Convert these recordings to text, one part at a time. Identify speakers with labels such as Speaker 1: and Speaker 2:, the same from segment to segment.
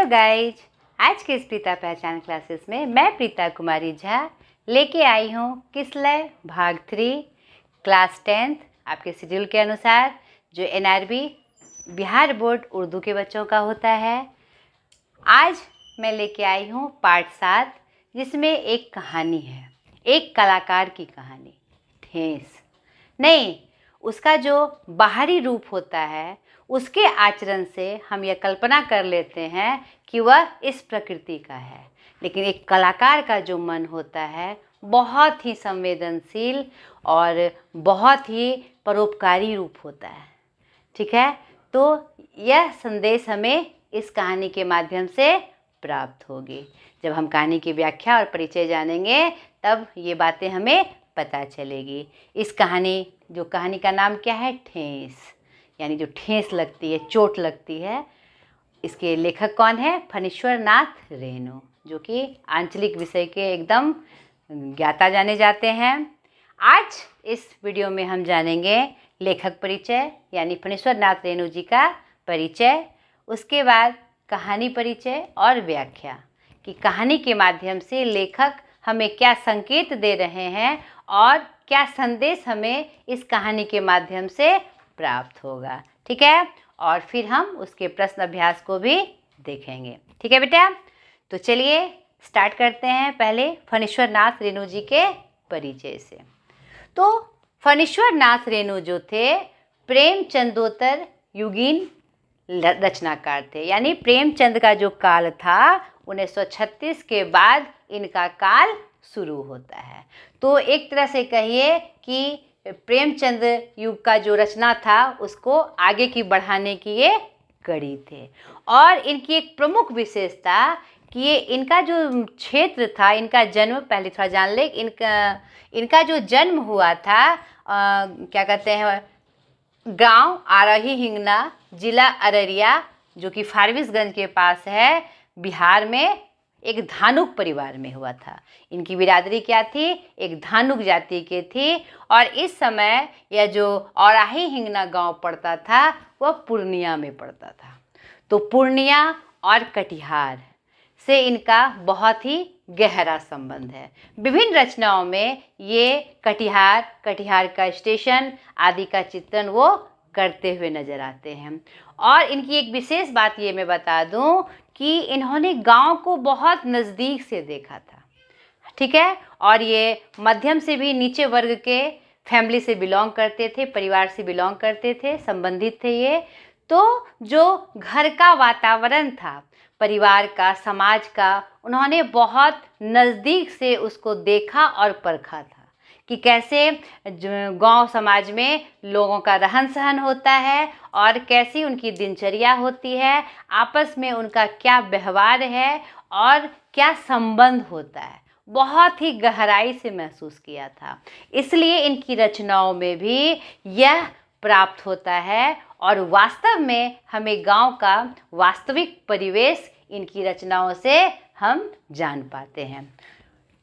Speaker 1: Guys, आज के इस प्रीता पहचान क्लासेस में मैं प्रीता कुमारी झा लेके आई हूँ किसलय भाग 3 क्लास 10th आपके शेड्यूल के अनुसार जो NRB बिहार बोर्ड उर्दू के बच्चों का होता है। आज मैं लेके आई हूँ पार्ट 7 जिसमें एक कहानी है, एक कलाकार की कहानी। ठेस नहीं, उसका जो बाहरी रूप होता है उसके आचरण से हम यह कल्पना कर लेते हैं कि वह इस प्रकृति का है, लेकिन एक कलाकार का जो मन होता है बहुत ही संवेदनशील और बहुत ही परोपकारी रूप होता है। ठीक है, तो यह संदेश हमें इस कहानी के माध्यम से प्राप्त होगी। जब हम कहानी की व्याख्या और परिचय जानेंगे तब ये बातें हमें पता चलेगी। इस कहानी का नाम क्या है? ठेस, यानी जो ठेस लगती है, चोट लगती है। इसके लेखक कौन है? फणीश्वर नाथ रेणु, जो कि आंचलिक विषय के एकदम ज्ञाता जाने जाते हैं। आज इस वीडियो में हम जानेंगे लेखक परिचय यानी फणीश्वर नाथ रेणु जी का परिचय, उसके बाद कहानी परिचय और व्याख्या कि कहानी के माध्यम से लेखक हमें क्या संकेत दे रहे हैं और क्या संदेश हमें इस कहानी के माध्यम से प्राप्त होगा। ठीक है, और फिर हम उसके प्रश्न अभ्यास को भी देखेंगे। ठीक है बेटा, तो चलिए स्टार्ट करते हैं पहले फणीश्वर नाथ रेणु जी के परिचय से। तो फणीश्वर नाथ रेणु जो थे प्रेमचंदोत्तर युगीन रचनाकार थे, यानी प्रेमचंद का जो काल था 1936 के बाद इनका काल शुरू होता है। तो एक तरह से कहिए कि प्रेमचंद युग का जो रचना था उसको आगे की बढ़ाने की ये कड़ी थे। और इनकी एक प्रमुख विशेषता कि ये इनका जो क्षेत्र था, इनका जन्म पहले थोड़ा जान ले। इनका जो जन्म हुआ था क्या कहते हैं, गांव आरही हिंगना, जिला अररिया, जो कि फारबिसगंज के पास है, बिहार में एक धानुक परिवार में हुआ था। इनकी बिरादरी क्या थी? एक धानुक जाति के थी। और इस समय यह जो औराही हिंगना गांव पड़ता था वह पूर्णिया में पड़ता था। तो पूर्णिया और कटिहार से इनका बहुत ही गहरा संबंध है। विभिन्न रचनाओं में ये कटिहार का स्टेशन आदि का चित्रण वो करते हुए नजर आते हैं। और इनकी एक विशेष बात ये मैं बता दूं कि इन्होंने गांव को बहुत नज़दीक से देखा था। ठीक है, और ये मध्यम से भी नीचे वर्ग के फैमिली से बिलोंग करते थे, परिवार से बिलोंग करते थे, संबंधित थे ये। तो जो घर का वातावरण था, परिवार का, समाज का, उन्होंने बहुत नज़दीक से उसको देखा और परखा था कि कैसे गांव समाज में लोगों का रहन सहन होता है और कैसी उनकी दिनचर्या होती है, आपस में उनका क्या व्यवहार है और क्या संबंध होता है, बहुत ही गहराई से महसूस किया था। इसलिए इनकी रचनाओं में भी यह प्राप्त होता है और वास्तव में हमें गांव का वास्तविक परिवेश इनकी रचनाओं से हम जान पाते हैं।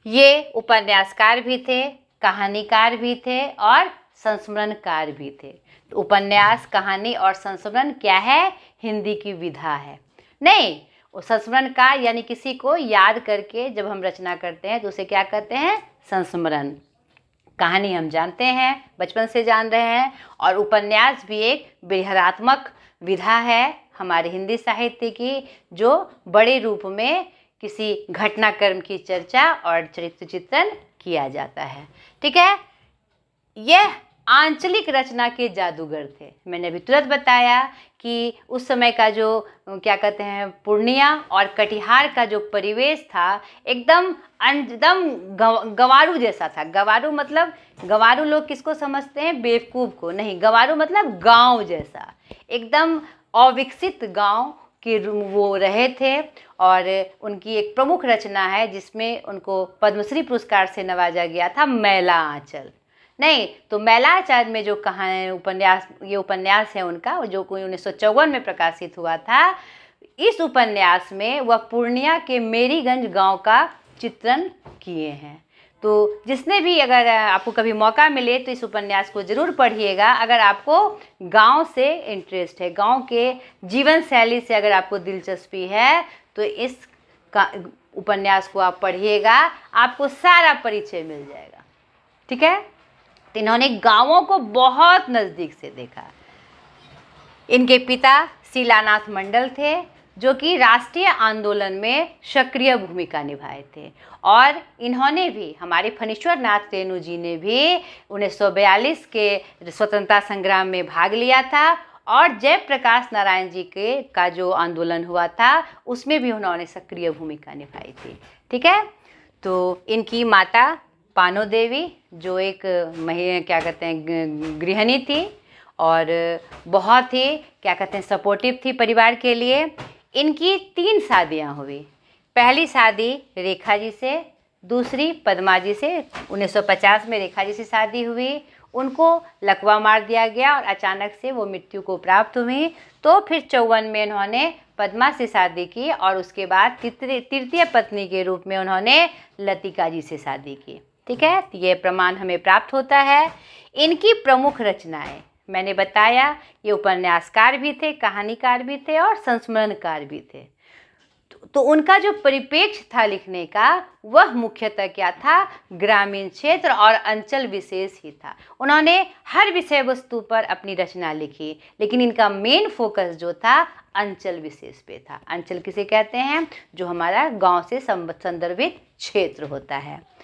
Speaker 1: ये उपन्यासकार भी थे, कहानीकार भी थे और संस्मरणकार भी थे। तो उपन्यास, कहानी और संस्मरण क्या है? हिंदी की विधा है। नहीं, वो संस्मरणकार यानी किसी को याद करके जब हम रचना करते हैं तो उसे क्या कहते हैं? संस्मरण। कहानी हम जानते हैं, बचपन से जान रहे हैं। और उपन्यास भी एक बृहदात्मक विधा है हमारे हिंदी साहित्य की, जो बड़े रूप में किसी घटनाक्रम की चर्चा और चरित्र चित्रण किया जाता है। ठीक है, यह आंचलिक रचना के जादूगर थे। मैंने अभी तुरंत बताया कि उस समय का जो क्या कहते हैं, पूर्णिया और कटिहार का जो परिवेश था एकदम गंवारू जैसा था। गंवारू लोग किसको समझते हैं? बेवकूफ़ को। नहीं, गंवारू मतलब गांव जैसा, एकदम अविकसित गांव के वो रहे थे। और उनकी एक प्रमुख रचना है जिसमें उनको पद्मश्री पुरस्कार से नवाजा गया था, मैला आंचल। नहीं, तो मैला आंचल में जो कहानी उपन्यास है उनका, जो कोई 1954 में प्रकाशित हुआ था। इस उपन्यास में वह पूर्णिया के मेरीगंज गांव का चित्रण किए हैं। तो जिसने भी अगर आपको कभी मौका मिले तो इस उपन्यास को ज़रूर पढ़िएगा। अगर आपको गांव से इंटरेस्ट है, गांव के जीवन शैली से अगर आपको दिलचस्पी है, तो इस उपन्यास को आप पढ़िएगा, आपको सारा परिचय मिल जाएगा। ठीक है। तो इन्होंने गाँवों को बहुत नज़दीक से देखा। इनके पिता शीलानाथ मंडल थे, जो कि राष्ट्रीय आंदोलन में सक्रिय भूमिका निभाए थे, और इन्होंने भी, हमारे फणीश्वर नाथ रेणु जी ने भी 1942 के स्वतंत्रता संग्राम में भाग लिया था, और जयप्रकाश नारायण जी का जो आंदोलन हुआ था उसमें भी उन्होंने सक्रिय भूमिका निभाई थी। ठीक है। तो इनकी माता पानो देवी, जो एक क्या कहते हैं, गृहिणी थी, और बहुत ही क्या कहते हैं, सपोर्टिव थी परिवार के लिए। इनकी 3 शादियां हुई। पहली शादी रेखा जी से, दूसरी पद्मा जी से। 1950 में रेखा जी से शादी हुई, उनको लकवा मार दिया गया और अचानक से वो मृत्यु को प्राप्त हुई। तो फिर 54 में उन्होंने पद्मा से शादी की, और उसके बाद तृतीय पत्नी के रूप में उन्होंने लतिका जी से शादी की। ठीक है। तो ये प्रमाण हमें प्राप्त होता है। इनकी प्रमुख रचनाएं, मैंने बताया, ये उपन्यासकार भी थे, कहानीकार भी थे, और संस्मरणकार भी थे। तो उनका जो परिप्रेक्ष्य था लिखने का, वह मुख्यतः क्या था, ग्रामीण क्षेत्र और अंचल विशेष ही था। उन्होंने हर विषय वस्तु पर अपनी रचना लिखी, लेकिन इनका मेन फोकस जो था अंचल विशेष पे था। अंचल किसे कहते हैं, जो हमारा गांव से संदर्भित क्षेत्र होता है।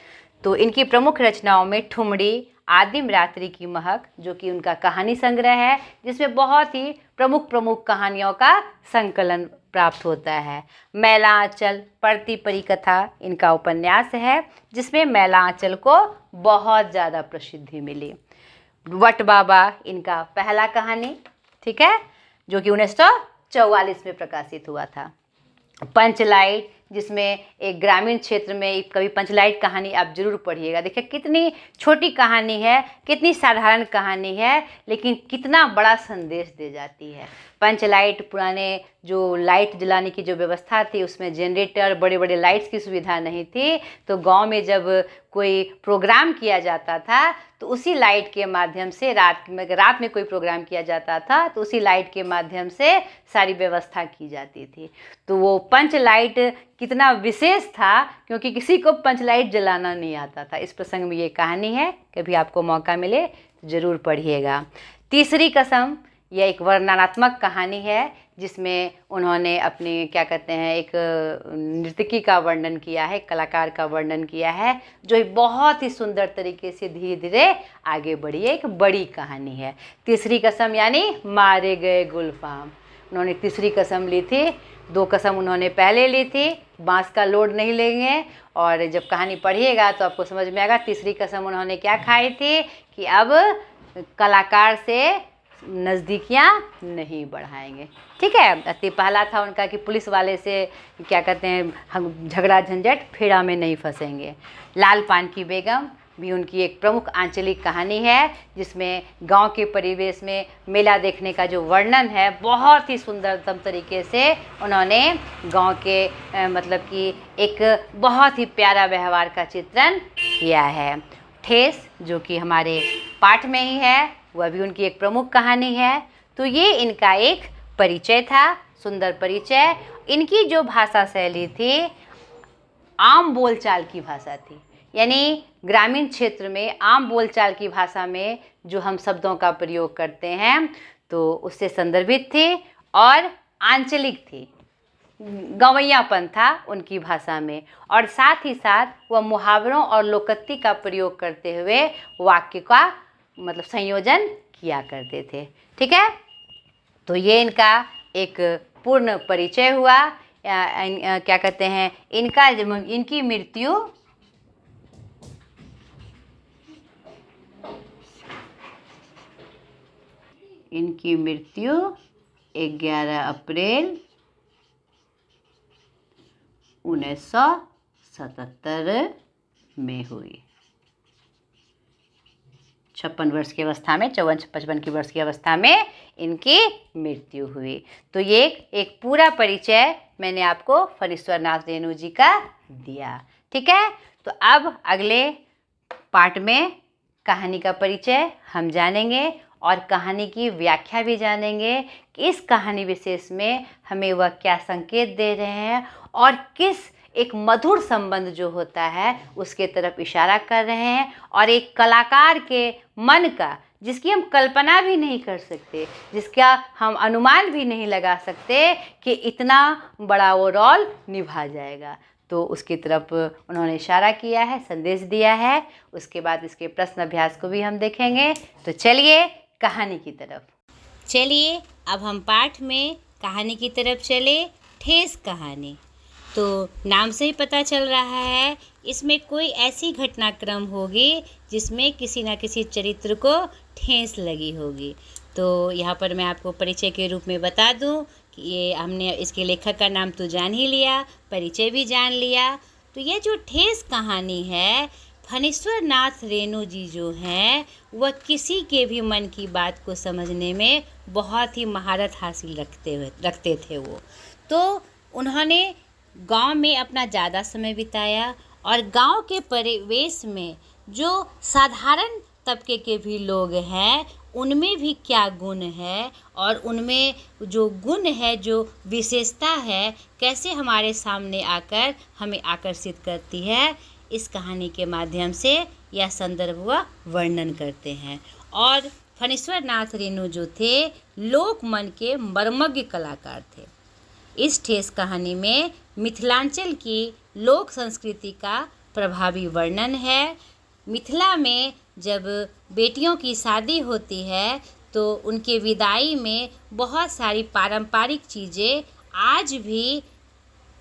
Speaker 1: तो इनकी प्रमुख रचनाओं में ठुमरी, आदिम रात्रि की महक, जो कि उनका कहानी संग्रह है, जिसमें बहुत ही प्रमुख कहानियों का संकलन प्राप्त होता है। मैला आंचल, पड़ती परिकथा इनका उपन्यास है, जिसमें मैला आंचल को बहुत ज़्यादा प्रसिद्धि मिली। वट बाबा इनका पहला कहानी, ठीक है, जो कि 1944 में प्रकाशित हुआ था। पंचलाइट, जिसमें एक ग्रामीण क्षेत्र में एक कभी पंचलाइट कहानी आप जरूर पढ़िएगा। देखिए कितनी छोटी कहानी है, कितनी साधारण कहानी है, लेकिन कितना बड़ा संदेश दे जाती है। पंचलाइट, पुराने जो लाइट जलाने की जो व्यवस्था थी, उसमें जनरेटर, बड़े बड़े लाइट्स की सुविधा नहीं थी। तो गांव में जब कोई प्रोग्राम किया जाता था, तो उसी लाइट के माध्यम से रात में कोई प्रोग्राम किया जाता था, तो उसी लाइट के माध्यम से सारी व्यवस्था की जाती थी। तो वो पंच लाइट कितना विशेष था, क्योंकि किसी को पंच लाइट जलाना नहीं आता था। इस प्रसंग में ये कहानी है, कभी आपको मौका मिले तो ज़रूर पढ़िएगा। तीसरी कसम, यह एक वर्णनात्मक कहानी है, जिसमें उन्होंने अपने क्या कहते हैं, एक नर्तकी का वर्णन किया है, कलाकार का वर्णन किया है, जो बहुत ही सुंदर तरीके से धीरे धीरे आगे बढ़ी है। एक बड़ी कहानी है। तीसरी कसम यानी मारे गए गुलफाम, उन्होंने तीसरी कसम ली थी। 2 कसम उन्होंने पहले ली थी, बांस का लोड नहीं लेंगे, और जब कहानी पढ़िएगा तो आपको समझ में आएगा तीसरी कसम उन्होंने क्या खाई थी, कि अब कलाकार से नज़दीकियाँ नहीं बढ़ाएंगे। ठीक है। अति पहला था उनका कि पुलिस वाले से क्या कहते हैं, हम झगड़ा झंझट फेरा में नहीं फंसेंगे। लाल पान की बेगम भी उनकी एक प्रमुख आंचलिक कहानी है, जिसमें गांव के परिवेश में मेला देखने का जो वर्णन है, बहुत ही सुंदरतम तरीके से उन्होंने गांव के मतलब कि एक बहुत ही प्यारा व्यवहार का चित्रण किया है। ठेस, जो कि हमारे पाठ में ही है, वह भी उनकी एक प्रमुख कहानी है। तो ये इनका एक परिचय था, सुंदर परिचय। इनकी जो भाषा शैली थी, आम बोलचाल की भाषा थी, यानी ग्रामीण क्षेत्र में आम बोलचाल की भाषा में जो हम शब्दों का प्रयोग करते हैं, तो उससे संदर्भित थी, और आंचलिक थी, गंवैयापन था उनकी भाषा में, और साथ ही साथ वह मुहावरों और लोकोक्ति का प्रयोग करते हुए वाक्य का मतलब संयोजन किया करते थे। ठीक है। तो ये इनका एक पूर्ण परिचय हुआ। क्या कहते हैं, इनकी मृत्यु इनकी मृत्यु 11 अप्रैल 1977 में हुई। 56 वर्ष की अवस्था में, 54-55 की वर्ष की अवस्था में इनकी मृत्यु हुई। तो ये एक पूरा परिचय मैंने आपको फणीश्वर नाथ रेणु जी का दिया। ठीक है। तो अब अगले पार्ट में कहानी का परिचय हम जानेंगे और कहानी की व्याख्या भी जानेंगे कि इस कहानी विशेष में हमें वह क्या संकेत दे रहे हैं और किस एक मधुर संबंध जो होता है उसके तरफ इशारा कर रहे हैं, और एक कलाकार के मन का जिसकी हम कल्पना भी नहीं कर सकते, जिसका हम अनुमान भी नहीं लगा सकते कि इतना बड़ा वो रोल निभा जाएगा, तो उसकी तरफ उन्होंने इशारा किया है, संदेश दिया है। उसके बाद इसके प्रश्न अभ्यास को भी हम देखेंगे। तो चलिए कहानी की तरफ। चलिए अब हम पाठ में कहानी की तरफ चले। ठेस कहानी। तो नाम से ही पता चल रहा है इसमें कोई ऐसी घटनाक्रम होगी जिसमें किसी न किसी चरित्र को ठेस लगी होगी। तो यहाँ पर मैं आपको परिचय के रूप में बता दूँ कि ये हमने इसके लेखक का नाम तो जान ही लिया, परिचय भी जान लिया। तो ये जो ठेस कहानी है, फणीश्वर नाथ रेणु जी जो हैं वह किसी के भी मन की बात को समझने में बहुत ही महारत हासिल रखते थे वो। तो उन्होंने गांव में अपना ज़्यादा समय बिताया और गांव के परिवेश में जो साधारण तबके के भी लोग हैं उनमें भी क्या गुण है और उनमें जो गुण है, जो विशेषता है, कैसे हमारे सामने आकर हमें आकर्षित करती है, इस कहानी के माध्यम से यह संदर्भ व वर्णन करते हैं। और फणीश्वर नाथ रेणु जो थे लोक मन के मर्मज्ञ कलाकार थे। इस ठेस कहानी में मिथिलांचल की लोक संस्कृति का प्रभावी वर्णन है। मिथिला में जब बेटियों की शादी होती है तो उनके विदाई में बहुत सारी पारंपरिक चीज़ें आज भी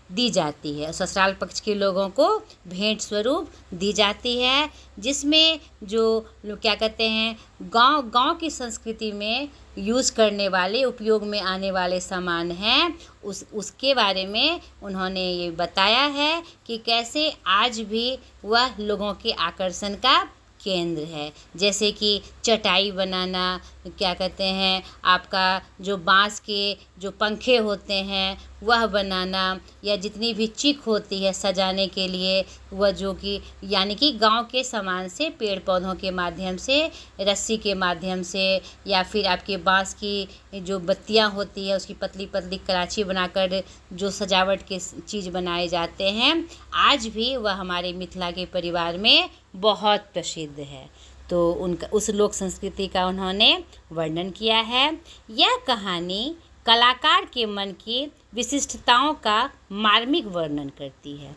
Speaker 1: दी जाती है, ससुराल पक्ष के लोगों को भेंट स्वरूप दी जाती है, जिसमें जो क्या कहते हैं गांव की संस्कृति में यूज़ करने वाले, उपयोग में आने वाले सामान हैं, उसके बारे में उन्होंने ये बताया है कि कैसे आज भी वह लोगों के आकर्षण का केंद्र है। जैसे कि चटाई बनाना, क्या कहते हैं आपका जो बांस के जो पंखे होते हैं वह बनाना, या जितनी भी चिक होती है सजाने के लिए वह, जो कि यानी कि गांव के सामान से, पेड़ पौधों के माध्यम से, रस्सी के माध्यम से, या फिर आपके बांस की जो बत्तियां होती है उसकी पतली पतली कराची बनाकर जो सजावट के चीज़ बनाए जाते हैं, आज भी वह हमारे मिथिला के परिवार में बहुत प्रसिद्ध है। तो उनका उस लोक संस्कृति का उन्होंने वर्णन किया है। यह कहानी कलाकार के मन की विशिष्टताओं का मार्मिक वर्णन करती है।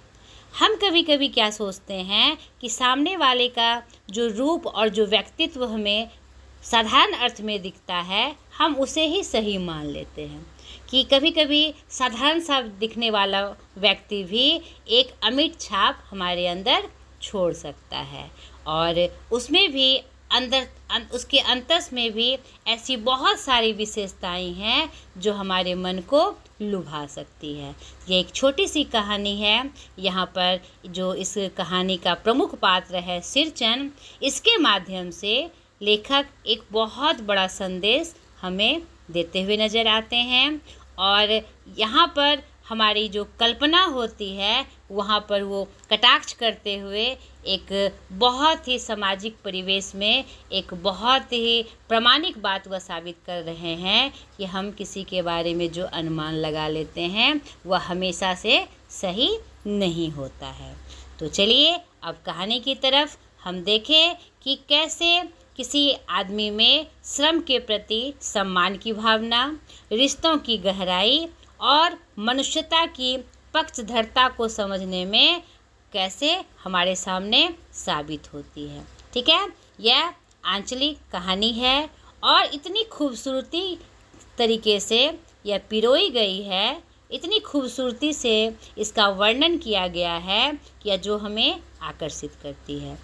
Speaker 1: हम कभी कभी क्या सोचते हैं कि सामने वाले का जो रूप और जो व्यक्तित्व हमें साधारण अर्थ में दिखता है हम उसे ही सही मान लेते हैं, कि कभी कभी साधारण सा दिखने वाला व्यक्ति भी एक अमिट छाप हमारे अंदर छोड़ सकता है, और उसमें भी उसके अंतस में भी ऐसी बहुत सारी विशेषताएं हैं जो हमारे मन को लुभा सकती है। ये एक छोटी सी कहानी है। यहाँ पर जो इस कहानी का प्रमुख पात्र है सिरचन, इसके माध्यम से लेखक एक बहुत बड़ा संदेश हमें देते हुए नज़र आते हैं, और यहाँ पर हमारी जो कल्पना होती है वहाँ पर वो कटाक्ष करते हुए एक बहुत ही सामाजिक परिवेश में एक बहुत ही प्रामाणिक बात वह साबित कर रहे हैं कि हम किसी के बारे में जो अनुमान लगा लेते हैं वह हमेशा से सही नहीं होता है। तो चलिए अब कहानी की तरफ हम देखें कि कैसे किसी आदमी में श्रम के प्रति सम्मान की भावना, रिश्तों की गहराई और मनुष्यता की पक्षधरता को समझने में कैसे हमारे सामने साबित होती है। ठीक है, यह आंचलिक कहानी है और इतनी खूबसूरती तरीके से यह पिरोई गई है, इतनी खूबसूरती से इसका वर्णन किया गया है कि यह जो हमें आकर्षित करती है।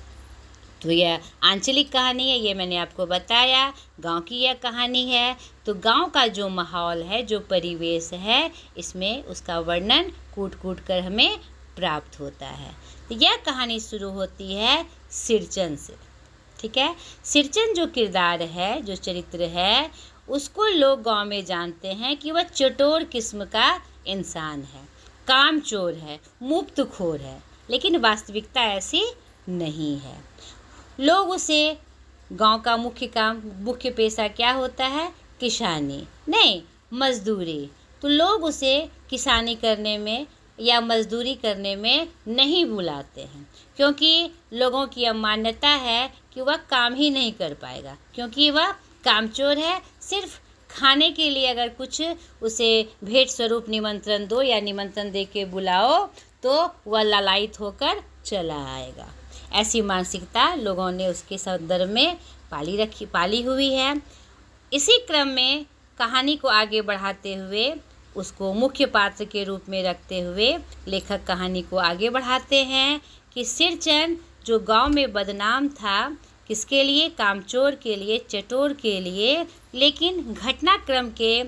Speaker 1: तो यह आंचलिक कहानी है, ये मैंने आपको बताया। गांव की यह कहानी है, तो गांव का जो माहौल है, जो परिवेश है, इसमें उसका वर्णन कूट कूट कर हमें प्राप्त होता है। तो यह कहानी शुरू होती है सिरचन से। ठीक है, सिरचन जो किरदार है, जो चरित्र है, उसको लोग गांव में जानते हैं कि वह चटोर किस्म का इंसान है, कामचोर है, मुफ्तखोर है। लेकिन वास्तविकता ऐसी नहीं है। लोग उसे गांव का मुख्य पेशा क्या होता है, किसानी नहीं मजदूरी, तो लोग उसे किसानी करने में या मजदूरी करने में नहीं बुलाते हैं, क्योंकि लोगों की यह मान्यता है कि वह काम ही नहीं कर पाएगा, क्योंकि वह कामचोर है। सिर्फ खाने के लिए अगर कुछ उसे भेंट स्वरूप निमंत्रण दो या निमंत्रण दे के बुलाओ तो वह लालायित होकर चला आएगा। ऐसी मानसिकता लोगों ने उसके संदर्भ में पाली हुई है। इसी क्रम में कहानी को आगे बढ़ाते हुए, उसको मुख्य पात्र के रूप में रखते हुए लेखक कहानी को आगे बढ़ाते हैं कि सिरचंद जो गांव में बदनाम था, किसके लिए, कामचोर के लिए, चटोर के लिए, लेकिन घटनाक्रम के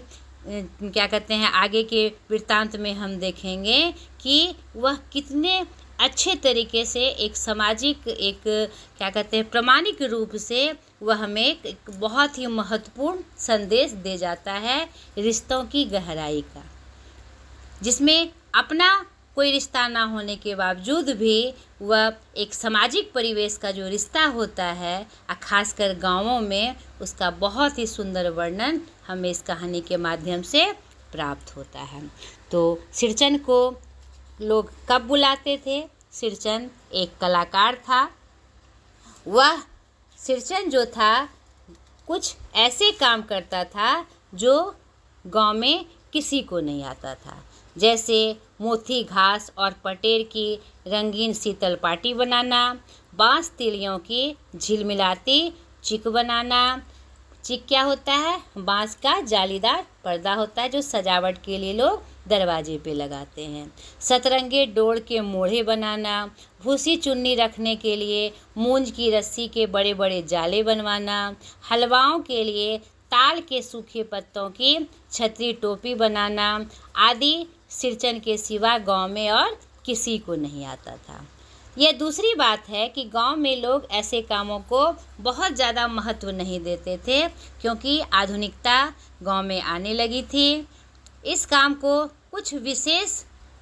Speaker 1: क्या कहते हैं आगे के वृत्तांत में हम देखेंगे कि वह कितने अच्छे तरीके से एक सामाजिक क्या कहते हैं प्रामाणिक रूप से वह हमें एक बहुत ही महत्वपूर्ण संदेश दे जाता है रिश्तों की गहराई का, जिसमें अपना कोई रिश्ता ना होने के बावजूद भी वह एक सामाजिक परिवेश का जो रिश्ता होता है, खासकर गांवों में, उसका बहुत ही सुंदर वर्णन हमें इस कहानी के माध्यम से प्राप्त होता है। तो सिरचंद को लोग कब बुलाते थे? सिरचंद एक कलाकार था। वह सिरचंद जो था कुछ ऐसे काम करता था जो गांव में किसी को नहीं आता था, जैसे मोथी घास और पटेर की रंगीन शीतल पाटी बनाना, बांस तिलियों की झिलमिलाती चिक बनाना। चिक क्या होता है? बांस का जालीदार पर्दा होता है जो सजावट के लिए लोग दरवाजे पे लगाते हैं। सतरंगे डोर के मोढ़े बनाना, भूसी चुन्नी रखने के लिए मूंज की रस्सी के बड़े बड़े जाले बनवाना, हलवाओं के लिए ताल के सूखे पत्तों की छतरी टोपी बनाना आदि सिरचंद के सिवा गांव में और किसी को नहीं आता था। यह दूसरी बात है कि गांव में लोग ऐसे कामों को बहुत ज़्यादा महत्व नहीं देते थे, क्योंकि आधुनिकता गांव में आने लगी थी। इस काम को कुछ विशेष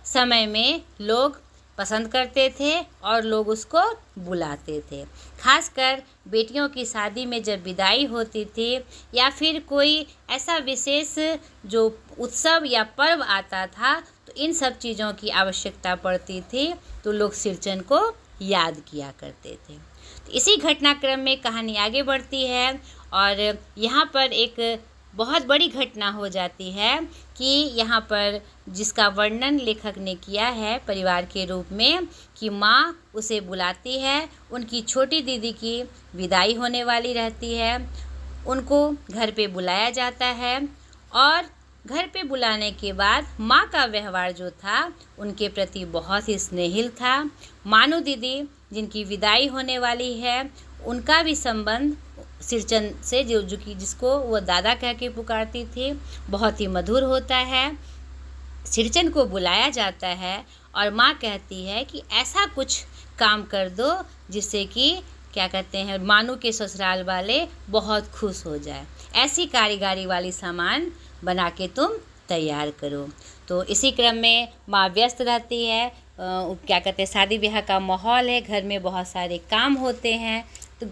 Speaker 1: समय में लोग पसंद करते थे और लोग उसको बुलाते थे। खासकर बेटियों की शादी में जब विदाई होती थी या फिर कोई ऐसा विशेष जो उत्सव या पर्व आता था, तो इन सब चीज़ों की आवश्यकता पड़ती थी, तो लोग सिरचंद को याद किया करते थे। तो इसी घटनाक्रम में कहानी आगे बढ़ती है और यहाँ पर एक बहुत बड़ी घटना हो जाती है कि यहाँ पर जिसका वर्णन लेखक ने किया है परिवार के रूप में, कि माँ उसे बुलाती है, उनकी छोटी दीदी की विदाई होने वाली रहती है, उनको घर पे बुलाया जाता है और घर पे बुलाने के बाद माँ का व्यवहार जो था उनके प्रति बहुत ही स्नेहिल था। मानू दीदी जिनकी विदाई होने वाली है, उनका भी संबंध सिरचंद से जिसको वो दादा कह के पुकारती थी, बहुत ही मधुर होता है। सिरचंद को बुलाया जाता है और माँ कहती है कि ऐसा कुछ काम कर दो जिससे कि क्या कहते हैं मानू के ससुराल वाले बहुत खुश हो जाए, ऐसी कारीगरी वाली सामान बना के तुम तैयार करो। तो इसी क्रम में माँ व्यस्त रहती है, क्या कहते हैं शादी ब्याह का माहौल है, घर में बहुत सारे काम होते हैं। तो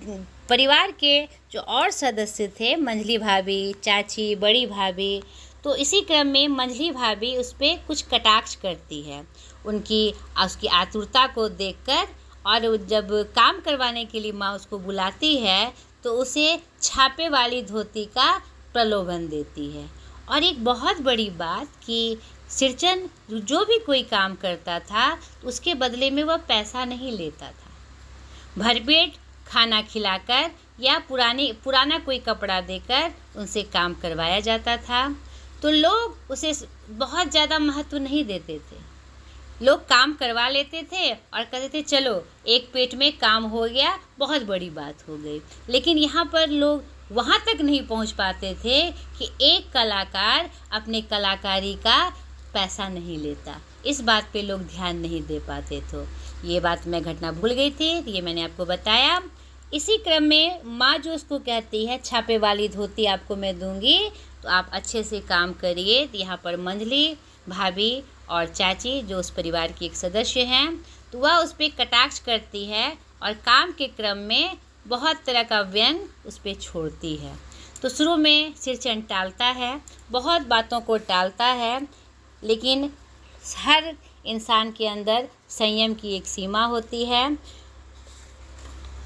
Speaker 1: परिवार के जो और सदस्य थे, मंझली भाभी, चाची, बड़ी भाभी, तो इसी क्रम में मंझली भाभी उस पर कुछ कटाक्ष करती है उसकी आतुरता को देखकर, और जब काम करवाने के लिए माँ उसको बुलाती है तो उसे छापे वाली धोती का प्रलोभन देती है। और एक बहुत बड़ी बात कि सिरचंद जो भी कोई काम करता था उसके बदले में वह पैसा नहीं लेता था, भरपेट खाना खिलाकर या पुराना कोई कपड़ा देकर उनसे काम करवाया जाता था। तो लोग उसे बहुत ज़्यादा महत्व नहीं देते थे, लोग काम करवा लेते थे और कहते थे चलो एक पेट में काम हो गया, बहुत बड़ी बात हो गई। लेकिन यहाँ पर लोग वहाँ तक नहीं पहुँच पाते थे कि एक कलाकार अपने कलाकारी का पैसा नहीं लेता, इस बात पे लोग ध्यान नहीं दे पाते। तो ये बात मैं घटना भूल गई थी, ये मैंने आपको बताया। इसी क्रम में माँ जो उसको कहती है छापे वाली धोती आपको मैं दूंगी, तो आप अच्छे से काम करिए। तो यहाँ पर मंझली भाभी और चाची जो उस परिवार की एक सदस्य हैं, तो वह उस पर कटाक्ष करती है और काम के क्रम में बहुत तरह का व्यंग उस पर छोड़ती है। तो शुरू में सिरचन टालता है, बहुत बातों को टालता है, लेकिन हर इंसान के अंदर संयम की एक सीमा होती है।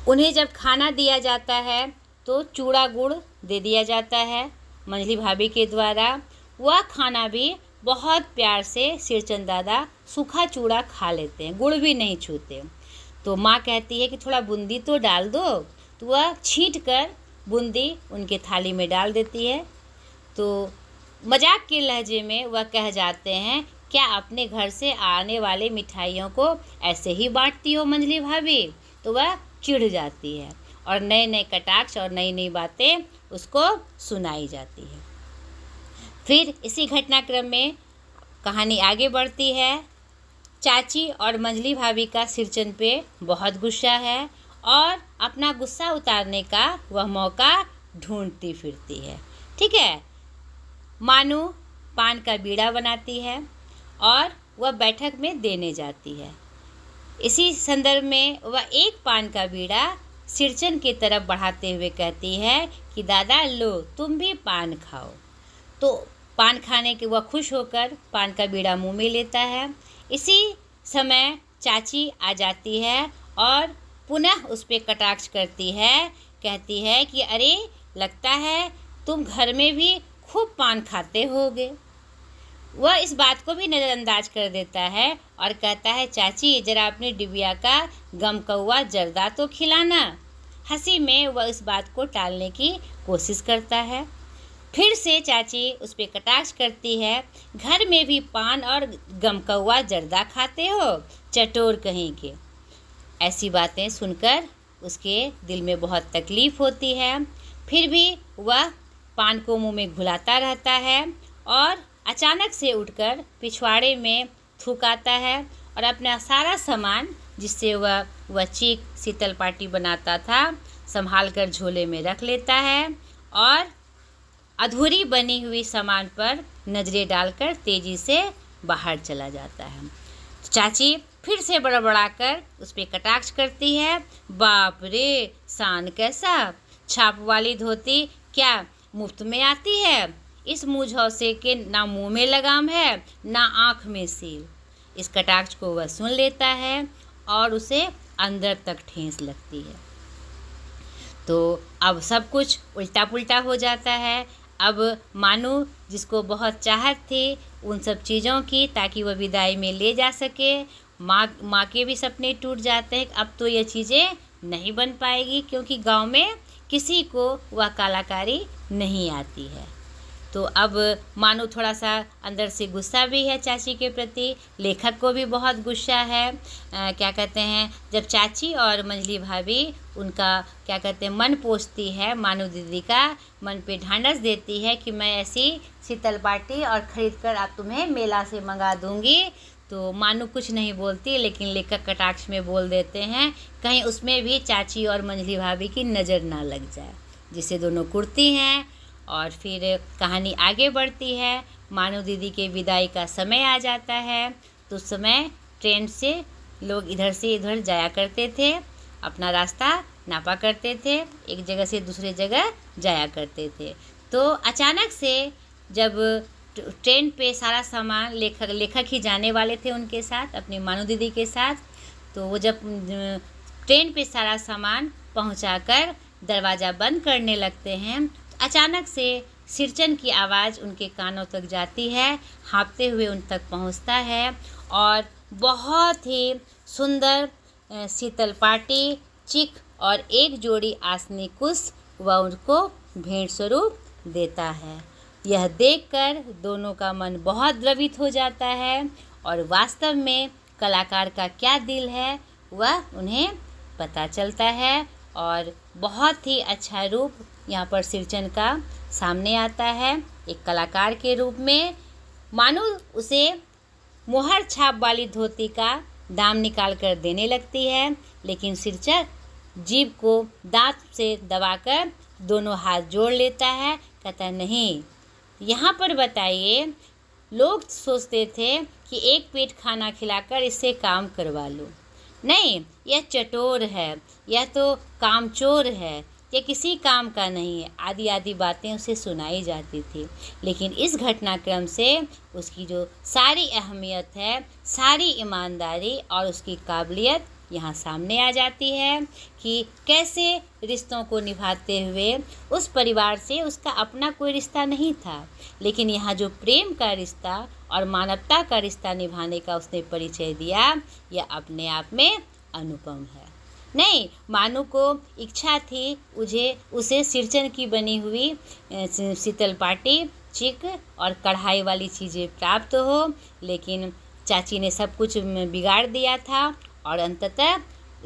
Speaker 1: उन्हें जब खाना दिया जाता है तो चूड़ा गुड़ दे दिया जाता है मंझली भाभी के द्वारा। वह खाना भी बहुत प्यार से सिरचन दादा सूखा चूड़ा खा लेते हैं, गुड़ भी नहीं छूते। तो माँ कहती है कि थोड़ा बूंदी तो डाल दो, तो वह छींट कर बूंदी उनके थाली में डाल देती है। तो मजाक के लहजे में वह कह जाते हैं, क्या अपने घर से आने वाले मिठाइयों को ऐसे ही बांटती हो मंझली भाभी? तो वह चिढ़ जाती है और नए नए कटाक्ष और नई नई बातें उसको सुनाई जाती है। फिर इसी घटनाक्रम में कहानी आगे बढ़ती है। चाची और मंझली भाभी का सिरचन पे बहुत गुस्सा है और अपना गुस्सा उतारने का वह मौका ढूंढती फिरती है। ठीक है, मानू पान का बीड़ा बनाती है और वह बैठक में देने जाती है। इसी संदर्भ में वह एक पान का बीड़ा सिरचन की तरफ बढ़ाते हुए कहती है कि दादा लो तुम भी पान खाओ। तो पान खाने के वह खुश होकर पान का बीड़ा मुंह में लेता है। इसी समय चाची आ जाती है और पुनः उस पर कटाक्ष करती है, कहती है कि अरे लगता है तुम घर में भी खूब पान खाते होगे। वह इस बात को भी नज़रअंदाज कर देता है और कहता है चाची जरा अपनी डिबिया का गम कौवा जर्दा तो खिलाना। हंसी में वह इस बात को टालने की कोशिश करता है। फिर से चाची उस पर कटाक्ष करती है, घर में भी पान और गम कौवा जर्दा खाते हो, चटोर कहीं के। ऐसी बातें सुनकर उसके दिल में बहुत तकलीफ़ होती है। फिर भी वह पान को मुंह में घुलाता रहता है और अचानक से उठकर पिछवाड़े में थूकाता है और अपना सारा सामान जिससे वह चीक शीतल पार्टी बनाता था संभाल कर झोले में रख लेता है और अधूरी बनी हुई सामान पर नज़रें डालकर तेज़ी से बाहर चला जाता है। चाची फिर से बड़बड़ाकर उस पर कटाक्ष करती है, बाप रे शान कैसा, छाप वाली धोती क्या मुफ्त में आती है? इस मुझौसे के ना मुंह में लगाम है ना आँख में सील। इस कटाक्ष को वह सुन लेता है और उसे अंदर तक ठेस लगती है। तो अब सब कुछ उल्टा पुल्टा हो जाता है। अब मानू जिसको बहुत चाहत थी उन सब चीज़ों की ताकि वह विदाई में ले जा सके, माँ के भी सपने टूट जाते हैं। अब तो ये चीज़ें नहीं बन पाएगी क्योंकि गांव में किसी को वह कलाकारी नहीं आती है। तो अब मानू थोड़ा सा अंदर से गुस्सा भी है चाची के प्रति, लेखक को भी बहुत गुस्सा है। क्या कहते हैं, जब चाची और मंझली भाभी उनका क्या कहते हैं मन पोषती है, मानू दीदी का मन पे ढांढस देती है कि मैं ऐसी शीतल पार्टी और ख़रीद कर आप तुम्हें मेला से मंगा दूंगी। तो मानू कुछ नहीं बोलती, लेकिन लेखक कटाक्ष में बोल देते हैं कहीं उसमें भी चाची और मंझली भाभी की नज़र ना लग जाए, जिससे दोनों कुड़ती हैं। और फिर कहानी आगे बढ़ती है। मानू दीदी के विदाई का समय आ जाता है। तो उस समय ट्रेन से लोग इधर से इधर जाया करते थे, अपना रास्ता नापा करते थे, एक जगह से दूसरे जगह जाया करते थे। तो अचानक से जब ट्रेन पे सारा सामान लेखक ही जाने वाले थे उनके साथ, अपनी मानू दीदी के साथ, तो वो जब ट्रेन पे सारा सामान पहुंचाकर दरवाज़ा बंद करने लगते हैं, अचानक से सिरचन की आवाज़ उनके कानों तक जाती है, हाँफते हुए उन तक पहुंचता है और बहुत ही सुंदर शीतल पार्टी, चिक और एक जोड़ी आसनी कुश वह उनको भेंट स्वरूप देता है। यह देखकर दोनों का मन बहुत द्रवित हो जाता है और वास्तव में कलाकार का क्या दिल है वह उन्हें पता चलता है और बहुत ही अच्छा रूप यहाँ पर सिरचन का सामने आता है एक कलाकार के रूप में। मानो उसे मोहर छाप वाली धोती का दाम निकाल कर देने लगती है, लेकिन सिरचन जीभ को दांत से दबाकर दोनों हाथ जोड़ लेता है, कहता है नहीं। यहाँ पर बताइए, लोग सोचते थे कि एक पेट खाना खिलाकर इससे काम करवा लो, नहीं, यह चटोर है, यह तो कामचोर है, यह किसी काम का नहीं है, आदि आदि बातें उसे सुनाई जाती थी। लेकिन इस घटनाक्रम से उसकी जो सारी अहमियत है, सारी ईमानदारी और उसकी काबिलियत यहाँ सामने आ जाती है कि कैसे रिश्तों को निभाते हुए उस परिवार से उसका अपना कोई रिश्ता नहीं था, लेकिन यहाँ जो प्रेम का रिश्ता और मानवता का रिश्ता निभाने का उसने परिचय दिया, यह अपने आप में अनुपम है। नहीं, मानू को इच्छा थी उसे सिरचन की बनी हुई शीतल पाटी, चिक और कढ़ाई वाली चीज़ें प्राप्त हो, लेकिन चाची ने सब कुछ बिगाड़ दिया था और अंततः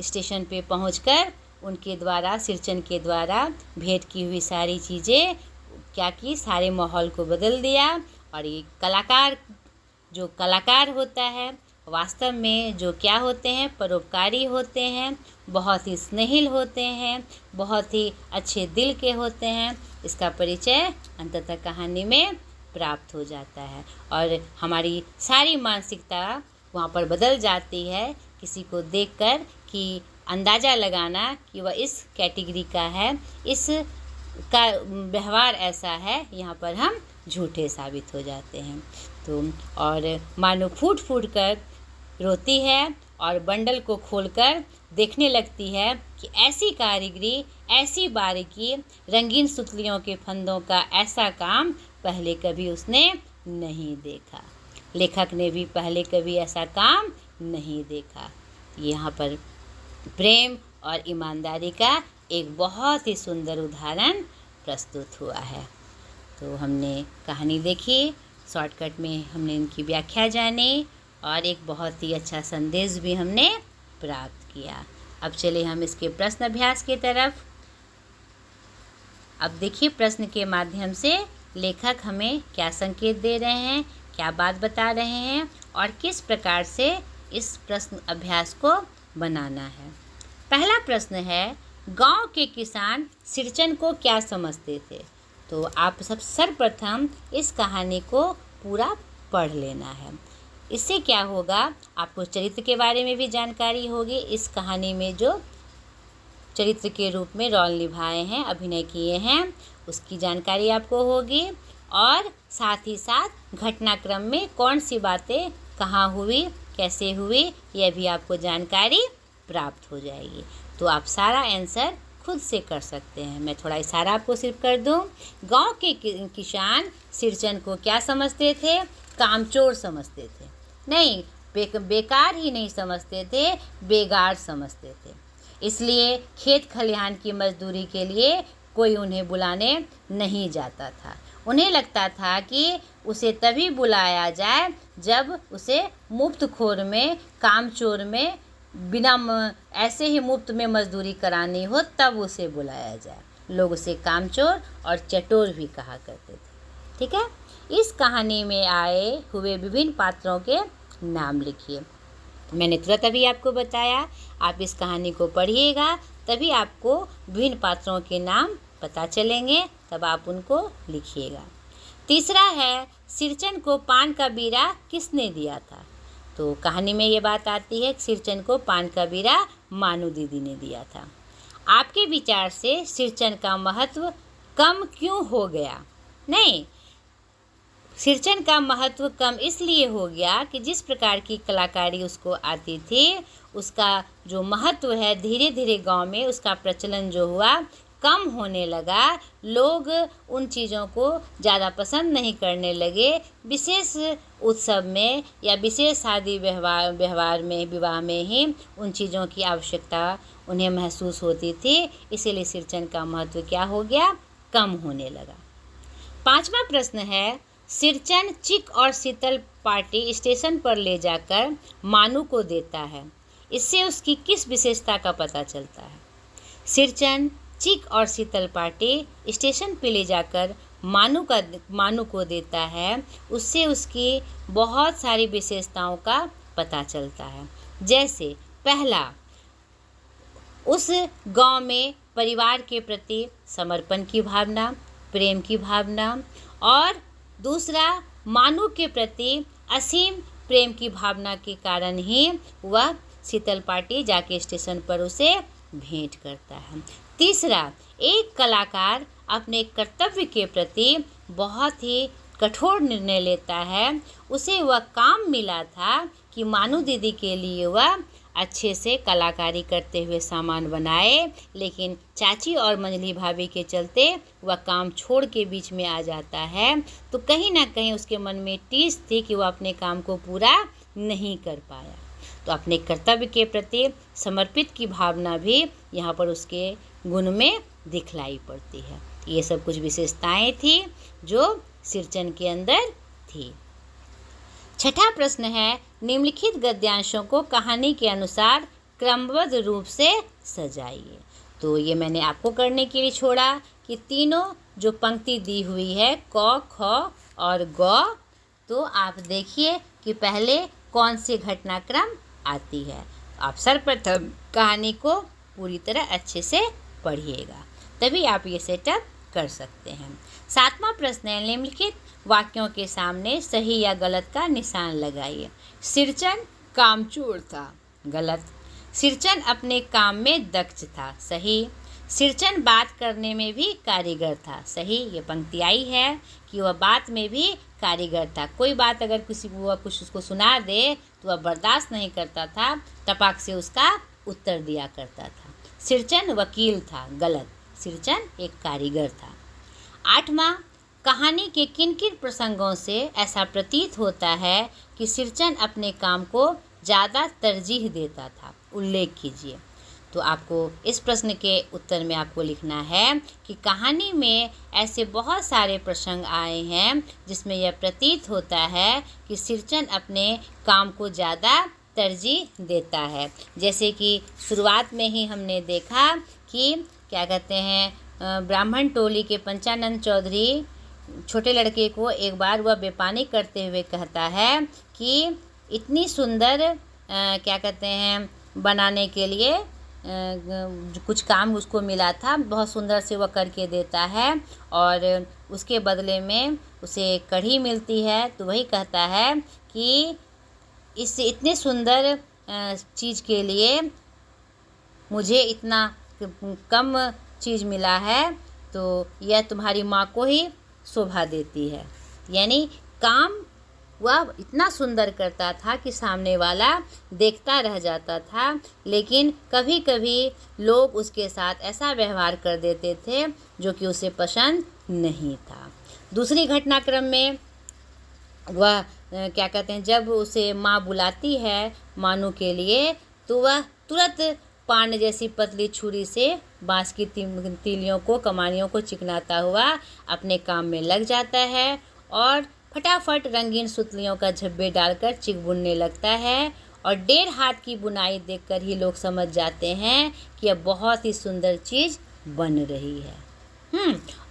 Speaker 1: स्टेशन पे पहुंचकर उनके द्वारा, सिरचन के द्वारा भेंट की हुई सारी चीज़ें क्या की, सारे माहौल को बदल दिया। और ये जो कलाकार होता है वास्तव में जो क्या होते हैं, परोपकारी होते हैं, बहुत ही स्नेहिल होते हैं, बहुत ही अच्छे दिल के होते हैं। इसका परिचय अंततः कहानी में प्राप्त हो जाता है और हमारी सारी मानसिकता वहाँ पर बदल जाती है, किसी को देखकर कि अंदाज़ा लगाना कि वह इस कैटेगरी का है, इस का व्यवहार ऐसा है, यहाँ पर हम झूठे साबित हो जाते हैं। तो और मानो फूट फूट कर रोती है और बंडल को खोलकर देखने लगती है कि ऐसी कारीगरी, ऐसी बारीकी, रंगीन सुतलियों के फंदों का ऐसा काम पहले कभी उसने नहीं देखा। लेखक ने भी पहले कभी ऐसा काम नहीं देखा। यहाँ पर प्रेम और ईमानदारी का एक बहुत ही सुंदर उदाहरण प्रस्तुत हुआ है। तो हमने कहानी देखी, शॉर्टकट में हमने इनकी व्याख्या जानी और एक बहुत ही अच्छा संदेश भी हमने प्राप्त किया। अब चले हम इसके प्रश्न अभ्यास की तरफ। अब देखिए प्रश्न के माध्यम से लेखक हमें क्या संकेत दे रहे हैं, क्या बात बता रहे हैं और किस प्रकार से इस प्रश्न अभ्यास को बनाना है। पहला प्रश्न है, गांव के किसान सिरचन को क्या समझते थे? तो आप सर्वप्रथम इस कहानी को पूरा पढ़ लेना है। इससे क्या होगा, आपको चरित्र के बारे में भी जानकारी होगी। इस कहानी में जो चरित्र के रूप में रोल निभाए हैं, अभिनय किए हैं, उसकी जानकारी आपको होगी और साथ ही साथ घटनाक्रम में कौन सी बातें कहाँ हुई, कैसे हुई, यह भी आपको जानकारी प्राप्त हो जाएगी। तो आप सारा आंसर खुद से कर सकते हैं। मैं थोड़ा इशारा आपको सिर्फ कर दूं। गांव के किसान सिरचन को क्या समझते थे? कामचोर समझते थे। नहीं, बेकार ही नहीं समझते थे, बेगार समझते थे। इसलिए खेत खलिहान की मजदूरी के लिए कोई उन्हें बुलाने नहीं जाता था। उन्हें लगता था कि उसे तभी बुलाया जाए जब उसे मुफ्तखोर में, कामचोर में, बिना ऐसे ही मुफ्त में मजदूरी करानी हो तब उसे बुलाया जाए। लोग उसे कामचोर और चटोर भी कहा करते थे। ठीक है, इस कहानी में आए हुए विभिन्न पात्रों के नाम लिखिए। मैंने तुरंत अभी आपको बताया, आप इस कहानी को पढ़िएगा तभी आपको विभिन्न पात्रों के नाम पता चलेंगे, तब आप उनको लिखिएगा। तीसरा है, सिरचन को पान का बीरा किसने दिया था? तो कहानी में ये बात आती है कि सिरचन को पान का बीरा मानू दीदी ने दिया था। आपके विचार से सिरचन का महत्व कम क्यों हो गया? नहीं, सिरचन का महत्व कम इसलिए हो गया कि जिस प्रकार की कलाकारी उसको आती थी, उसका जो महत्व है धीरे धीरे गांव में उसका प्रचलन जो हुआ कम होने लगा। लोग उन चीज़ों को ज़्यादा पसंद नहीं करने लगे। विशेष उत्सव में या विशेष शादी व्यवहार में, विवाह में ही उन चीज़ों की आवश्यकता उन्हें महसूस होती थी। इसीलिए सिरचन का महत्व क्या हो गया? कम होने लगा। पांचवा प्रश्न है, सिरचन चिक और शीतल पार्टी स्टेशन पर ले जाकर मानू को देता है, इससे उसकी किस विशेषता का पता चलता है? सिरचन चिक और शीतल पार्टी स्टेशन पर ले जाकर मानू को देता है, उससे उसकी बहुत सारी विशेषताओं का पता चलता है। जैसे पहला, उस गांव में परिवार के प्रति समर्पण की भावना, प्रेम की भावना, और दूसरा मानू के प्रति असीम प्रेम की भावना के कारण ही वह शीतल पाटी जाके स्टेशन पर उसे भेंट करता है। तीसरा, एक कलाकार अपने कर्तव्य के प्रति बहुत ही कठोर निर्णय लेता है। उसे वह काम मिला था कि मानू दीदी के लिए वह अच्छे से कलाकारी करते हुए सामान बनाए, लेकिन चाची और मंजली भाभी के चलते वह काम छोड़ के बीच में आ जाता है। तो कहीं ना कहीं उसके मन में टीस थी कि वह अपने काम को पूरा नहीं कर पाया। तो अपने कर्तव्य के प्रति समर्पित की भावना भी यहाँ पर उसके गुण में दिखलाई पड़ती है। ये सब कुछ विशेषताएं थी जो सिरचन के अंदर थी। छठा प्रश्न है, निम्नलिखित गद्यांशों को कहानी के अनुसार क्रमबद्ध रूप से सजाइए। तो ये मैंने आपको करने के लिए छोड़ा कि तीनों जो पंक्ति दी हुई है क, ख और ग, तो आप देखिए कि पहले कौन सी घटनाक्रम आती है। आप सर्वप्रथम कहानी को पूरी तरह अच्छे से पढ़िएगा, तभी आप ये सेटअप कर सकते हैं। सातवां प्रश्न है, निम्नलिखित वाक्यों के सामने सही या गलत का निशान लगाइए। सिरचन कामचोर था, गलत। सिरचन अपने काम में दक्ष था, सही। सिरचन बात करने में भी कारीगर था, सही। ये पंक्ति आई है कि वह बात में भी कारीगर था। कोई बात अगर किसी को वह कुछ उसको सुना दे तो वह बर्दाश्त नहीं करता था, टपाक से उसका उत्तर दिया करता था। सिरचन वकील था, गलत। सिरचन एक कारीगर था। आठवां, कहानी के किन किन प्रसंगों से ऐसा प्रतीत होता है कि सिरचन अपने काम को ज़्यादा तरजीह देता था, उल्लेख कीजिए। तो आपको इस प्रश्न के उत्तर में आपको लिखना है कि कहानी में ऐसे बहुत सारे प्रसंग आए हैं जिसमें यह प्रतीत होता है कि सिरचन अपने काम को ज़्यादा तरजीह देता है। जैसे कि शुरुआत में ही हमने देखा कि क्या कहते हैं, ब्राह्मण टोली के पंचानंद चौधरी छोटे लड़के को एक बार वह बेपानी करते हुए कहता है कि इतनी सुंदर क्या कहते हैं बनाने के लिए कुछ काम उसको मिला था, बहुत सुंदर से वह करके देता है और उसके बदले में उसे कढ़ी मिलती है। तो वही कहता है कि इस इतने सुंदर चीज़ के लिए मुझे इतना कम चीज़ मिला है, तो यह तुम्हारी माँ को ही शोभा देती है। यानी काम वह इतना सुंदर करता था कि सामने वाला देखता रह जाता था, लेकिन कभी कभी लोग उसके साथ ऐसा व्यवहार कर देते थे जो कि उसे पसंद नहीं था। दूसरी घटनाक्रम में वह क्या कहते हैं, जब उसे माँ बुलाती है मानू के लिए, तो वह तुरंत पान जैसी पतली छुरी से बांस की तीलियों को, कमानियों को चिकनाता हुआ अपने काम में लग जाता है और फटाफट रंगीन सुतलियों का झब्बे डालकर चिक बुनने लगता है। और 1.5 हाथ की बुनाई देखकर ही लोग समझ जाते हैं कि यह बहुत ही सुंदर चीज़ बन रही है।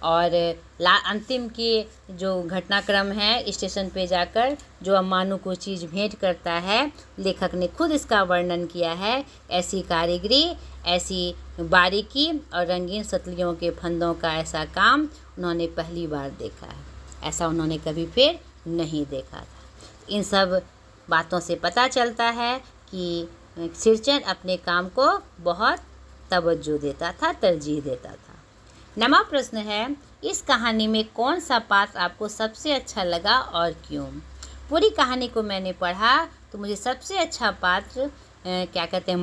Speaker 1: और अंतिम की जो घटनाक्रम है, स्टेशन पे जाकर जो मानू को चीज़ भेंट करता है, लेखक ने खुद इसका वर्णन किया है। ऐसी कारीगरी, ऐसी बारीकी और रंगीन सतलियों के फंदों का ऐसा काम उन्होंने पहली बार देखा है, ऐसा उन्होंने कभी फिर नहीं देखा था। इन सब बातों से पता चलता है कि सिरचन अपने काम को बहुत तवज्जो देता था, तरजीह देता था। 9वां प्रश्न है, इस कहानी में कौन सा पात्र आपको सबसे अच्छा लगा और क्यों? पूरी कहानी को मैंने पढ़ा तो मुझे सबसे अच्छा पात्र क्या कहते हैं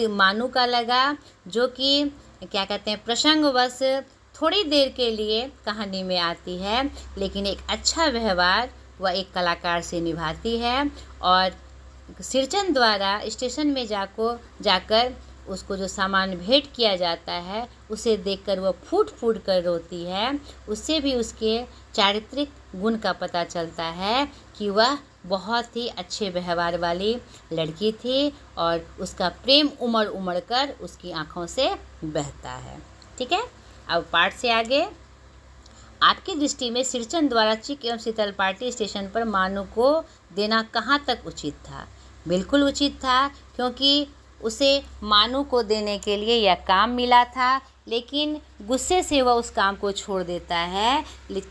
Speaker 1: मानू का लगा, जो कि क्या कहते हैं प्रसंगवश थोड़ी देर के लिए कहानी में आती है, लेकिन एक अच्छा व्यवहार वह एक कलाकार से निभाती है। और सिरचन द्वारा स्टेशन में जाकर उसको जो सामान भेंट किया जाता है उसे देखकर वह फूट फूट कर रोती है। उससे भी उसके चारित्रिक गुण का पता चलता है कि वह बहुत ही अच्छे व्यवहार वाली लड़की थी और उसका प्रेम उमड़ उमड़ कर उसकी आँखों से बहता है। ठीक है, अब पाठ से आगे। आपकी दृष्टि में सिरचन द्वारा चिक एवं शीतल पाटी स्टेशन पर मानू को देना कहाँ तक उचित था? बिल्कुल उचित था, क्योंकि उसे मानू को देने के लिए यह काम मिला था, लेकिन गुस्से से वह उस काम को छोड़ देता है।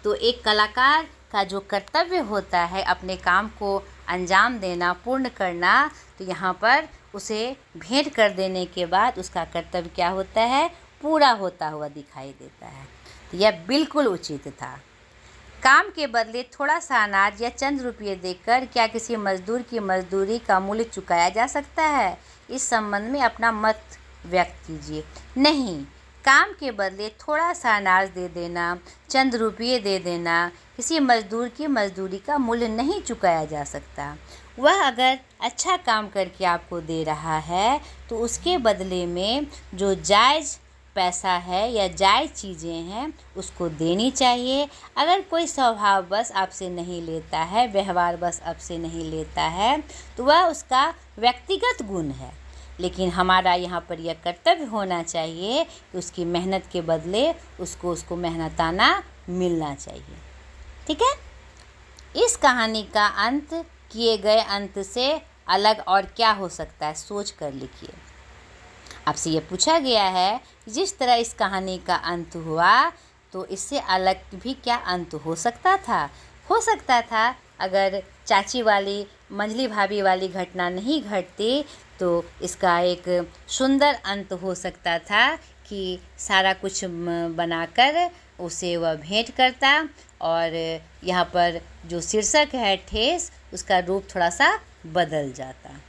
Speaker 1: तो एक कलाकार का जो कर्तव्य होता है अपने काम को अंजाम देना, पूर्ण करना, तो यहाँ पर उसे भेंट कर देने के बाद उसका कर्तव्य क्या होता है, पूरा होता हुआ दिखाई देता है। तो यह बिल्कुल उचित था। काम के बदले थोड़ा सा अनाज या चंद रुपये देकर क्या किसी मजदूर की मजदूरी का मूल्य चुकाया जा सकता है? इस संबंध में अपना मत व्यक्त कीजिए। नहीं, काम के बदले थोड़ा सा अनाज दे देना, चंद रुपये दे देना किसी मजदूर की मजदूरी का मूल्य नहीं चुकाया जा सकता। वह अगर अच्छा काम करके आपको दे रहा है तो उसके बदले में जो जायज़ पैसा है या जायज़ चीज़ें हैं उसको देनी चाहिए। अगर कोई स्वभाव बस आपसे नहीं लेता है, व्यवहार बस आपसे नहीं लेता है, तो वह उसका व्यक्तिगत गुण है, लेकिन हमारा यहाँ पर यह कर्तव्य होना चाहिए कि उसकी मेहनत के बदले उसको मेहनताना मिलना चाहिए। ठीक है। इस कहानी का अंत किए गए अंत से अलग और क्या हो सकता है, सोच कर लिखिए। आपसे ये पूछा गया है जिस तरह इस कहानी का अंत हुआ तो इससे अलग भी क्या अंत हो सकता था? हो सकता था अगर चाची वाली, मंझली भाभी वाली घटना नहीं घटती तो इसका एक सुंदर अंत हो सकता था कि सारा कुछ बनाकर उसे वह भेंट करता और यहाँ पर जो शीर्षक है ठेस, उसका रूप थोड़ा सा बदल जाता।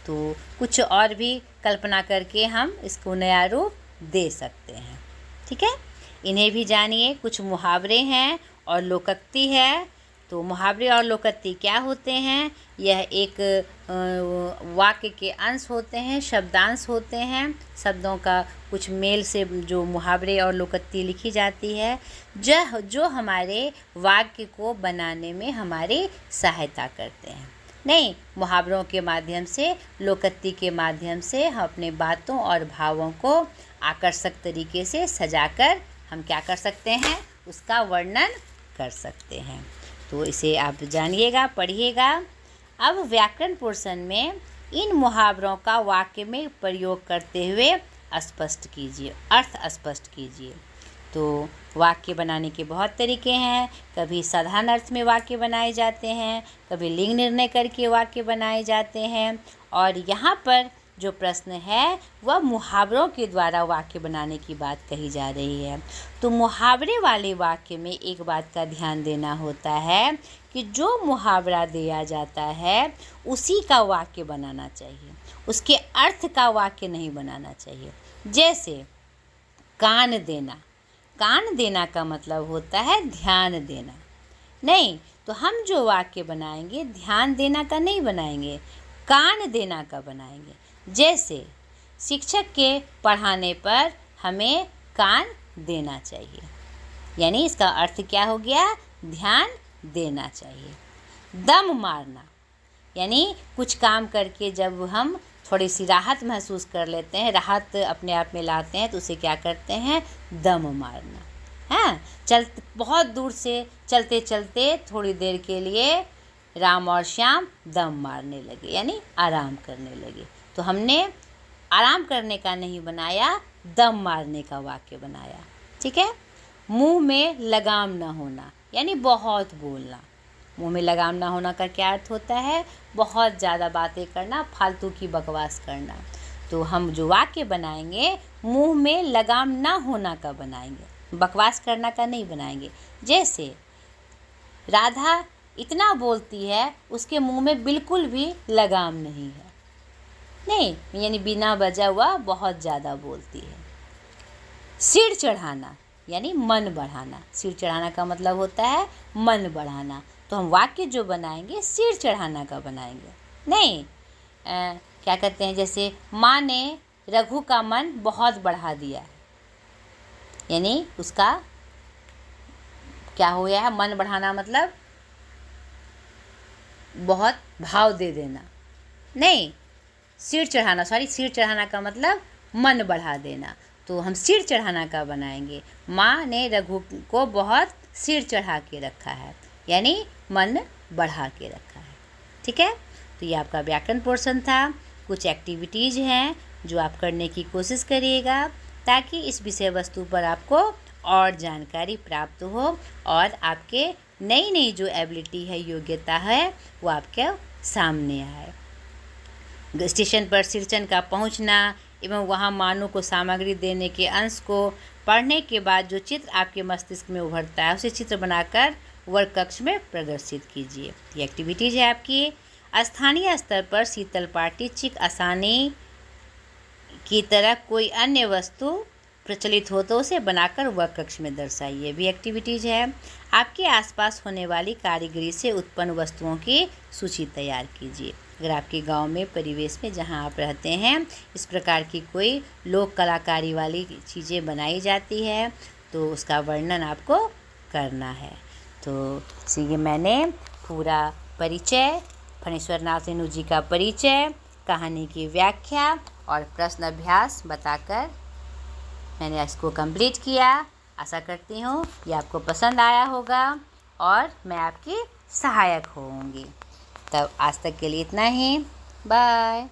Speaker 1: तो कुछ और भी कल्पना करके हम इसको नया रूप दे सकते हैं। ठीक है। इन्हें भी जानिए। कुछ मुहावरे हैं और लोकोक्ति है। तो मुहावरे और लोकोक्ति क्या होते हैं? यह एक वाक्य के अंश होते हैं, शब्दांश होते हैं। शब्दों का कुछ मेल से जो मुहावरे और लोकोक्ति लिखी जाती है जो हमारे वाक्य को बनाने में हमारी सहायता करते हैं। नहीं, मुहावरों के माध्यम से, लोकोक्ति के माध्यम से हम अपने बातों और भावों को आकर्षक तरीके से सजाकर हम क्या कर सकते हैं, उसका वर्णन कर सकते हैं। तो इसे आप जानिएगा, पढ़िएगा। अब व्याकरण पोर्शन में इन मुहावरों का वाक्य में प्रयोग करते हुए स्पष्ट कीजिए, अर्थ स्पष्ट कीजिए। तो वाक्य बनाने के बहुत तरीके हैं। कभी साधारण अर्थ में वाक्य बनाए जाते हैं, कभी लिंग निर्णय करके वाक्य बनाए जाते हैं, और यहाँ पर जो प्रश्न है वह मुहावरों के द्वारा वाक्य बनाने की बात कही जा रही है। तो मुहावरे वाले वाक्य में एक बात का ध्यान देना होता है कि जो मुहावरा दिया जाता है उसी का वाक्य बनाना चाहिए, उसके अर्थ का वाक्य नहीं बनाना चाहिए। जैसे कान देना, कान देना का मतलब होता है ध्यान देना। नहीं, तो हम जो वाक्य बनाएंगे ध्यान देना का नहीं बनाएंगे, कान देना का बनाएंगे। जैसे शिक्षक के पढ़ाने पर हमें कान देना चाहिए, यानी इसका अर्थ क्या हो गया, ध्यान देना चाहिए। दम मारना, यानी कुछ काम करके जब हम थोड़ी सी राहत महसूस कर लेते हैं, राहत अपने आप में लाते हैं, तो उसे क्या करते हैं, दम मारना। हाँ, बहुत दूर से चलते चलते थोड़ी देर के लिए राम और श्याम दम मारने लगे, यानी आराम करने लगे। तो हमने आराम करने का नहीं बनाया, दम मारने का वाक्य बनाया। ठीक है। मुंह में लगाम ना होना, यानी बहुत बोलना। मुंह में लगाम ना होना का क्या अर्थ होता है, बहुत ज़्यादा बातें करना, फालतू की बकवास करना। तो हम जो वाक्य बनाएंगे मुंह में लगाम ना होना का बनाएंगे, बकवास करना का नहीं बनाएंगे। जैसे राधा इतना बोलती है, उसके मुंह में बिल्कुल भी लगाम नहीं है। नहीं, यानी बिना वजह हुआ बहुत ज़्यादा बोलती है। सिर चढ़ाना, यानी मन बढ़ाना। सिर चढ़ाना का मतलब होता है मन बढ़ाना। तो हम वाक्य जो बनाएंगे सिर चढ़ाना का बनाएंगे। नहीं, क्या कहते हैं, जैसे माँ ने रघु का मन बहुत बढ़ा दिया, यानी उसका क्या हो गया है, मन बढ़ाना मतलब बहुत भाव दे देना। नहीं, सिर चढ़ाना, सिर चढ़ाना का मतलब मन बढ़ा देना। तो हम सिर चढ़ाना का बनाएंगे, माँ ने रघु को बहुत सिर चढ़ा के रखा है, यानी मन बढ़ा के रखा है। ठीक है। तो ये आपका व्याकरण पोर्शन था। कुछ एक्टिविटीज़ हैं जो आप करने की कोशिश करिएगा ताकि इस विषय वस्तु पर आपको और जानकारी प्राप्त हो और आपके नई नई जो एबिलिटी है, योग्यता है, वो आपके सामने आए। स्टेशन पर सिरचन का पहुंचना एवं वहां मानव को सामग्री देने के अंश को पढ़ने के बाद जो चित्र आपके मस्तिष्क में उभरता है, उसे चित्र बनाकर वर्ग कक्ष में प्रदर्शित कीजिए। ये एक्टिविटीज़ है आपकी। स्थानीय स्तर पर शीतल पाटी, चिक, आसानी की तरह कोई अन्य वस्तु प्रचलित हो तो उसे बनाकर वर्ग कक्ष में दर्शाइए, भी एक्टिविटीज़ है। आपके आसपास होने वाली कारीगरी से उत्पन्न वस्तुओं की सूची तैयार कीजिए। अगर आपके गांव में, परिवेश में जहां आप रहते हैं, इस प्रकार की कोई लोक कलाकारी वाली चीज़ें बनाई जाती है तो उसका वर्णन आपको करना है। तो ये मैंने पूरा परिचय, फणीश्वर नाथ रेणु जी का परिचय, कहानी की व्याख्या और प्रश्न अभ्यास बताकर मैंने इसको कंप्लीट किया। आशा करती हूँ ये आपको पसंद आया होगा और मैं आपकी सहायक होंगी। तब आज तक के लिए इतना ही। बाय।